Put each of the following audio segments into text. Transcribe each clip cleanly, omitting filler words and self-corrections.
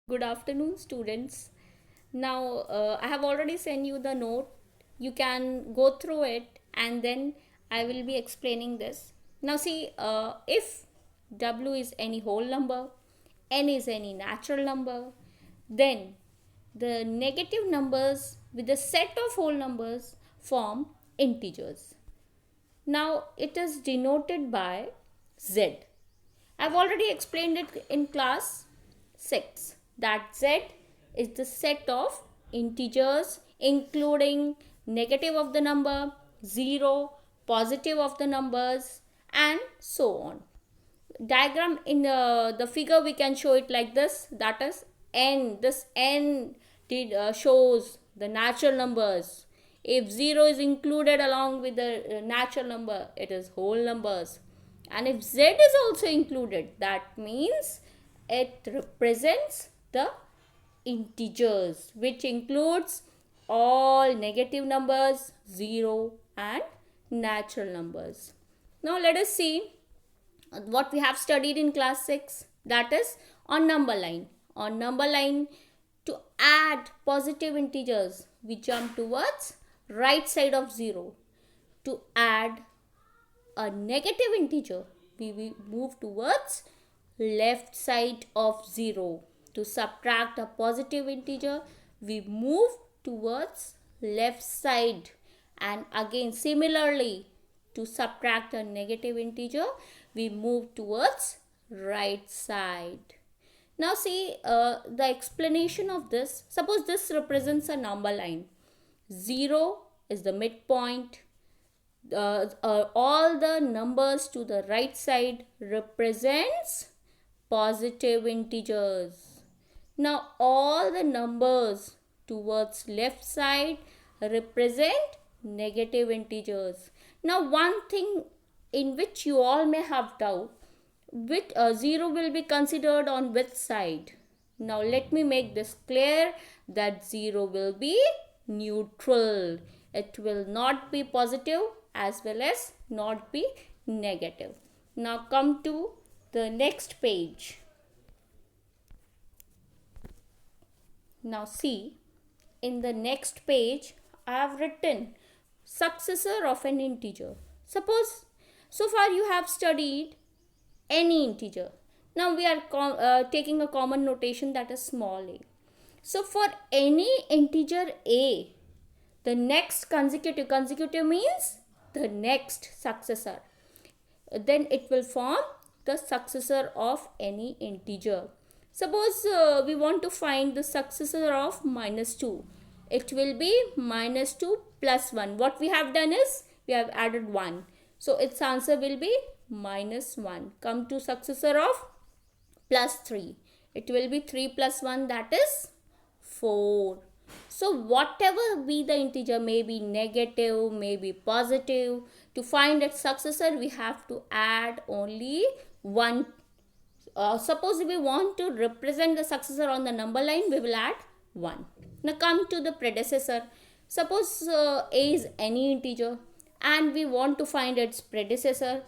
Good afternoon, students. Now, I have already sent you the note. You can go through it and then I will be explaining this. Now, see, if W is any whole number, N is any natural number, then the negative numbers with a set of whole numbers form integers. Now, it is denoted by Z. I've already explained it in class 6 that Z is the set of integers including negative of the number, 0, positive of the numbers, and so on. Diagram in the figure we can show it like this, that is n. This n shows the natural numbers. If 0 is included along with the natural number, it is whole numbers. And if z is also included, that means it represents the integers, which includes all negative numbers, 0 and natural numbers. Now let us see what we have studied in class 6, that is on number line. On number line, to add positive integers, we jump towards right side of 0. To add a negative integer, we will move towards left side of 0. To subtract a positive integer, we move towards left side. And again similarly, to subtract a negative integer, we move towards right side. Now see the explanation of this. Suppose this represents a number line. 0 is the midpoint. All the numbers to the right side represents positive integers. Now all the numbers towards left side represent negative integers. Now one thing in which you all may have doubt, which 0 will be considered on which side. Now let me make this clear that 0 will be neutral. It will not be positive as well as not be negative. Now come to the next page. Now see, in the next page I have written successor of an integer. Suppose so far you have studied any integer. Now we are taking a common notation, that is small a. So for any integer a, the next consecutive means the next successor, then it will form the successor of any integer. Suppose we want to find the successor of -2. It will be -2 plus 1. What we have done is we have added 1. So its answer will be -1. Come to successor of +3. It will be 3 plus 1, that is 4. So whatever be the integer, may be negative, may be positive, to find its successor we have to add only 1. Suppose we want to represent the successor on the number line, we will add 1. Now come to the predecessor. Suppose a is any integer and we want to find its predecessor.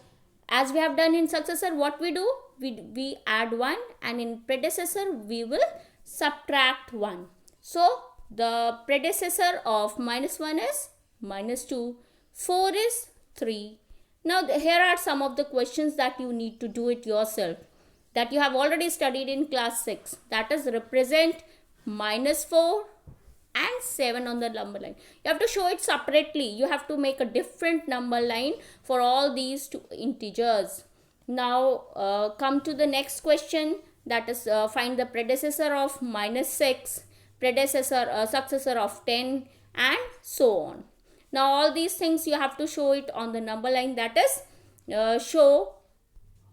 As we have done in successor, what we do? We add 1, and in predecessor we will subtract 1. So the predecessor of -1 is -2, 4 is 3. Now here are some of the questions that you need to do it yourself, that you have already studied in class 6. That is, represent -4 and 7 on the number line. You have to show it separately. You have to make a different number line for all these two integers. Now come to the next question, that is find the predecessor of -6, predecessor successor of 10, and so on. Now all these things you have to show it on the number line, that is show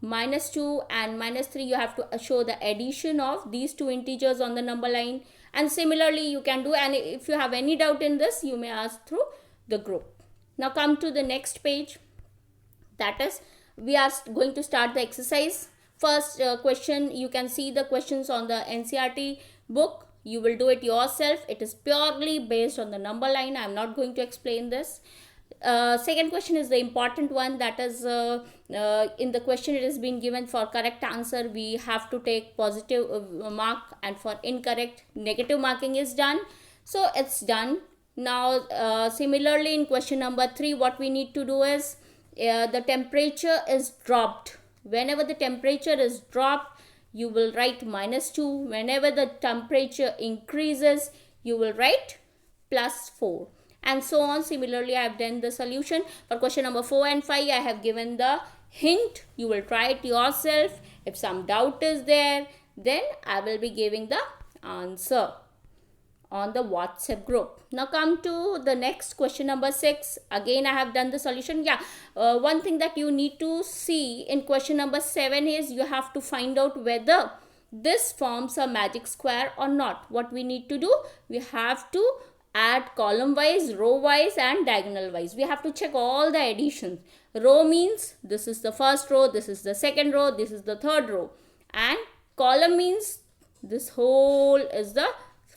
-2 and -3. You have to show the addition of these two integers on the number line, and similarly you can do, and if you have any doubt in this, you may ask through the group. Now come to the next page, that is we are going to start the exercise. First question, you can see the questions on the NCERT book. You will do it yourself. It is purely based on the number line. I am not going to explain this. Second question is the important one, that is in the question it has been given for correct answer we have to take positive mark, and for incorrect negative marking is done. So it's done. Now similarly in question number 3, what we need to do is the temperature is dropped. Whenever the temperature is dropped, you will write -2. Whenever the temperature increases, you will write +4, and so on. Similarly, I have done the solution for question number 4 and 5. I have given the hint. You will try it yourself. If some doubt is there, then I will be giving the answer on the WhatsApp group. Now come to the next question number 6. Again I have done the solution. One thing that you need to see in question number 7 is you have to find out whether this forms a magic square or not. What we need to do, we have to add column wise, row wise and diagonal wise. We have to check all the additions. Row means this is the first row, this is the second row, this is the third row, and column means this whole is the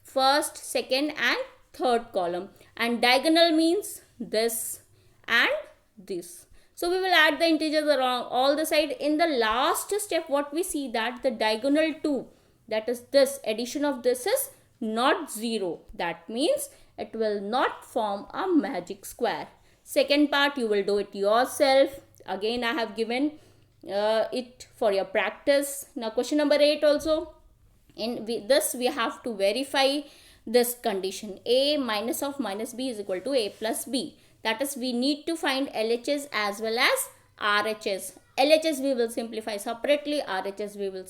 first, second and third column, and diagonal means this and this. So we will add the integers around all the side. In the last step, what we see that the diagonal 2, that is this addition of this, is not 0. That means it will not form a magic square. Second part you will do it yourself. Again I have given it for your practice. Now question number 8 also. In this we have to verify this condition, a minus of minus b is equal to a plus b. That is, we need to find LHS as well as RHS. LHS we will simplify separately, RHS we will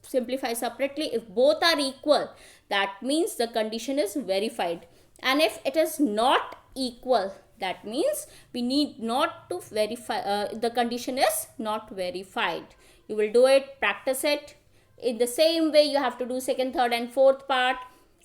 simplify separately. If both are equal, that means the condition is verified, and if it is not equal, that means we need not to verify, the condition is not verified. You will do it, practice it. In the same way you have to do second, third and fourth part.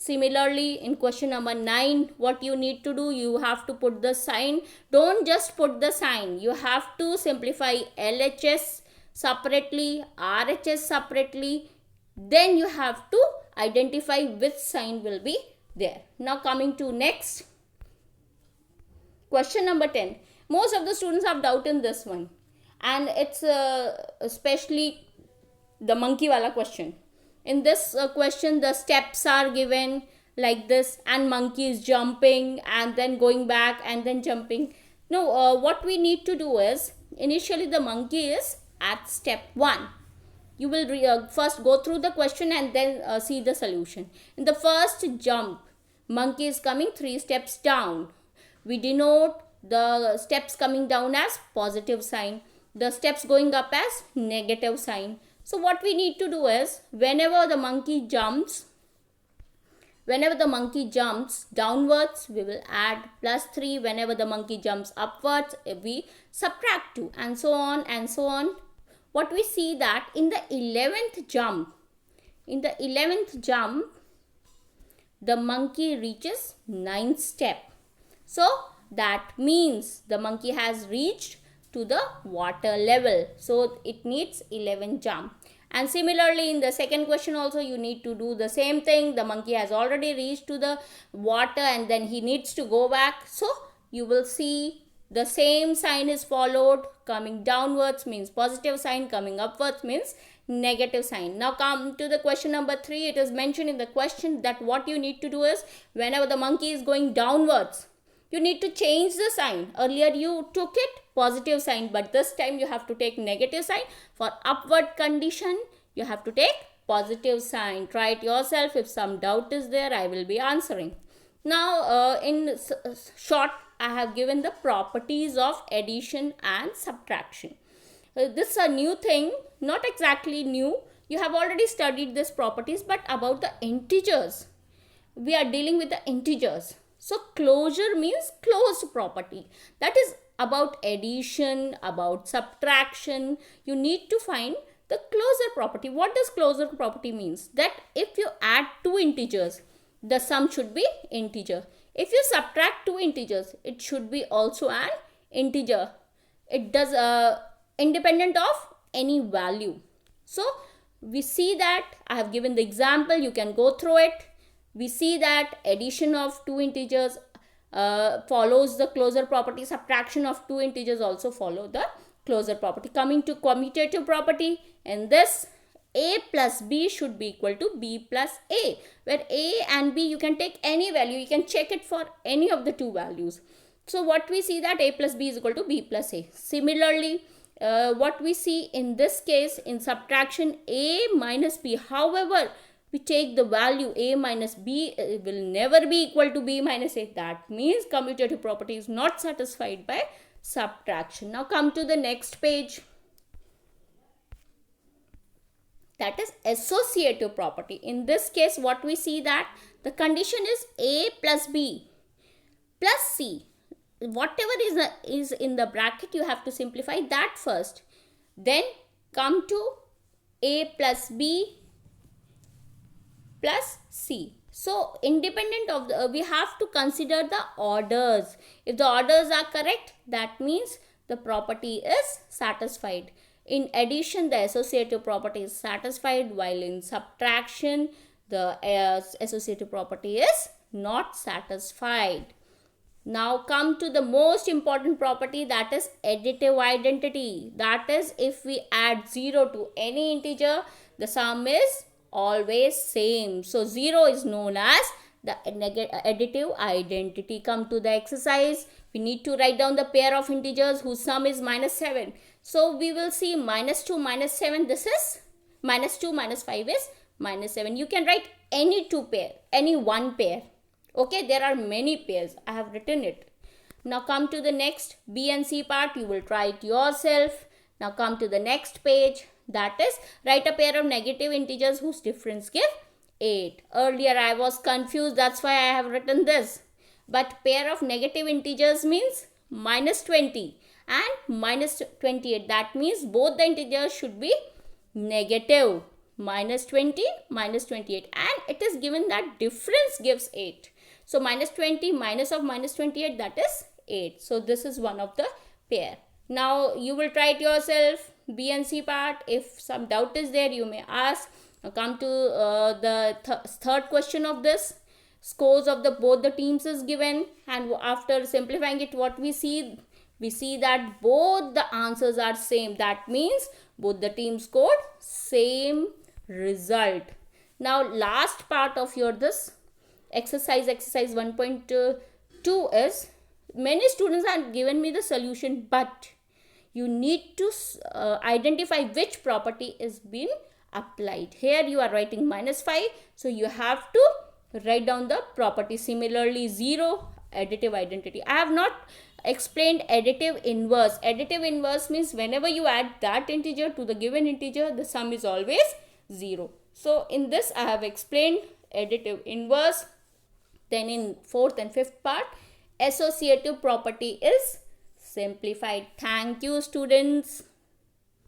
Similarly in question number 9, what you need to do, you have to put the sign. Don't just put the sign, you have to simplify LHS separately, RHS separately, then you have to identify which sign will be there. Now coming to next question number 10. Most of the students have doubt in this one, and it's especially the monkey wala question. In this question the steps are given like this, and monkey is jumping and then going back and then jumping. No, what we need to do is, initially the monkey is at step 1. You will first go through the question and then see the solution. In the first jump, monkey is coming 3 steps down. We denote the steps coming down as positive sign, the steps going up as negative sign. So what we need to do is, whenever the monkey jumps downwards, we will add +3. Whenever the monkey jumps upwards, we subtract 2, and so on and so on. What we see that in the 11th jump, the monkey reaches 9th step. So that means the monkey has reached to the water level. So it needs 11 jump. And similarly in the second question also you need to do the same thing. The monkey has already reached to the water and then he needs to go back. So you will see the same sign is followed. Coming downwards means positive sign, coming upwards means negative sign. Now come to the question number 3. It is mentioned in the question that what you need to do is, whenever the monkey is going downwards, you need to change the sign. Earlier you took it positive sign, but this time you have to take negative sign. For upward condition, you have to take positive sign. Try it yourself. If some doubt is there, I will be answering. Now, in short, I have given the properties of addition and subtraction. This is a new thing, not exactly new. You have already studied these properties, but about the integers. We are dealing with the integers. So closure means closed property. That is about addition, about subtraction. You need to find the closure property. What does closure property means? That if you add 2 integers, the sum should be integer. If you subtract 2 integers, it should be also an integer. It does independent of any value. So we see that I have given the example. You can go through it. We see that addition of 2 integers follows the closure property. Subtraction of two integers also follow the closure property. Coming to commutative property, in this a plus b should be equal to b plus a, where a and b you can take any value, you can check it for any of the two values. So what we see that a plus b is equal to b plus a. Similarly, what we see in this case in subtraction, a minus b, however we take the value a minus b will never be equal to b minus a. That means commutative property is not satisfied by subtraction. Now come to the next page, that is associative property. In this case what we see that the condition is a plus b plus c. Whatever is in the bracket, you have to simplify that first, then come to a plus b plus c. So independent of the we have to consider the orders. If the orders are correct, that means the property is satisfied. In addition, the associative property is satisfied, while in subtraction the associative property is not satisfied. Now come to the most important property, that is additive identity. That is, if we add 0 to any integer, the sum is always same. So 0 is known as the additive identity. Come to the exercise. We need to write down the pair of integers whose sum is minus 7. So we will see minus 2 minus 7. This is minus 2 minus 5 is minus 7. You can write any two pair, any one pair. Okay, there are many pairs. I have written it. Now come to the next B and C part. You will try it yourself. Now come to the next page. That is, write a pair of negative integers whose difference give 8. Earlier I was confused. That's why I have written this. But pair of negative integers means minus 20 and minus 28. That means both the integers should be negative. Minus 20, minus 28. And it is given that difference gives 8. So minus 20 minus of minus 28, that is 8. So this is one of the pair. Now you will try it yourself, B and C part. If some doubt is there, you may ask. Now come to the third question of this. Scores of both the teams is given, and after simplifying it, what we see that both the answers are same. That means both the teams scored same result. Now last part of your this exercise 1.2 is, many students have given me the solution, but you need to identify which property is being applied. Here you are writing minus 5, so you have to write down the property. Similarly 0, additive identity. I have not explained additive inverse. Additive inverse means whenever you add that integer to the given integer, the sum is always 0. So in this I have explained additive inverse. Then in fourth and fifth part, associative property is simplified. Thank you, students.